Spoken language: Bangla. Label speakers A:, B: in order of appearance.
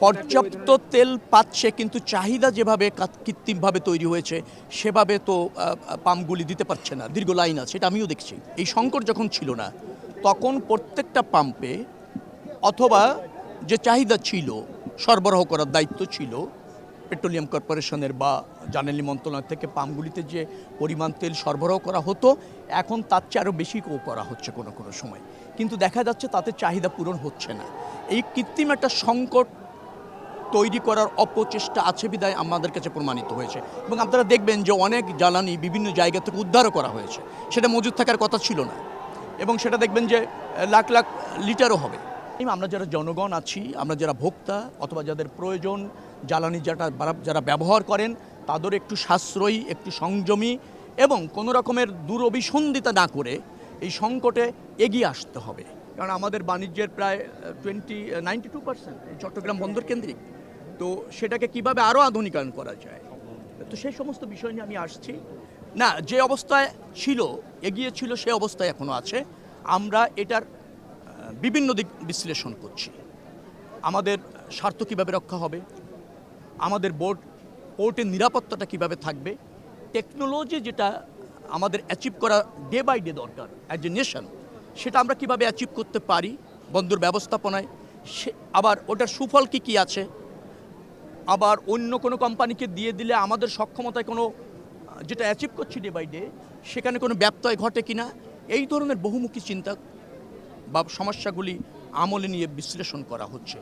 A: পর্যাপ্ত তেল পাচ্ছে, কিন্তু চাহিদা যেভাবে কৃত্রিমভাবে তৈরি হয়েছে সেভাবে তো পাম্পগুলি দিতে পারছে না। দীর্ঘ লাইন আছে, এটা আমিও দেখছি। এই সংকট যখন ছিল না, তখন প্রত্যেকটা পাম্পে অথবা যে চাহিদা ছিল সরবরাহ করার দায়িত্ব ছিল পেট্রোলিয়াম কর্পোরেশনের বা জ্বালানি মন্ত্রণালয় থেকে পাম্পগুলিতে যে পরিমাণ তেল সরবরাহ করা হতো, এখন তার চেয়ে আরও বেশি করা হচ্ছে কোনো কোনো সময়। কিন্তু দেখা যাচ্ছে তাতে চাহিদা পূরণ হচ্ছে না। এই কৃত্রিম একটা সংকট তৈরি করার অপচেষ্টা আছে বিধায় আমাদের কাছে প্রমাণিত হয়েছে। এবং আপনারা দেখবেন যে অনেক জ্বালানি বিভিন্ন জায়গা থেকে উদ্ধারও করা হয়েছে, সেটা মজুদ থাকার কথা ছিল না, এবং সেটা দেখবেন যে লাখ লাখ লিটারও হবে। আমরা যারা জনগণ আছি, আমরা যারা ভোক্তা অথবা যাদের প্রয়োজন জ্বালানি যারা ব্যবহার করেন, তাদের একটু সাশ্রয়ী, একটু সংযমী এবং কোনো রকমের দুরভিসন্ধিতা না করে এই সংকটে এগিয়ে আসতে হবে। কারণ আমাদের বাণিজ্যের প্রায় 92% চট্টগ্রাম বন্দর কেন্দ্রিক। তো সেটাকে কিভাবে আরও আধুনিকায়ন করা যায়, তো সেই সমস্ত বিষয় নিয়ে আমি আসছি। না, যে অবস্থায় ছিল, এগিয়ে ছিল, সে অবস্থায় এখনও আছে। আমরা এটার বিভিন্ন দিক বিশ্লেষণ করছি। আমাদের স্বার্থ কীভাবে রক্ষা হবে, আমাদের পোর্টের নিরাপত্তাটা কীভাবে থাকবে, টেকনোলজি যেটা আমাদের অ্যাচিভ করা ডে বাই ডে দরকার অ্যাজ এ নেশন, সেটা আমরা কীভাবে অ্যাচিভ করতে পারি বন্দর ব্যবস্থাপনায়, আবার ওটার সুফল কী কী আছে, আবার অন্য কোনো কোম্পানিকে দিয়ে দিলে আমাদের সক্ষমতায় কোনো যেটা অ্যাচিভ করছি ডে বাই ডে সেখানে কোনো ব্যত্যয় ঘটে কিনা, এই ধরনের বহুমুখী চিন্তা বা সমস্যাগুলি আমলে নিয়ে বিশ্লেষণ করা হচ্ছে।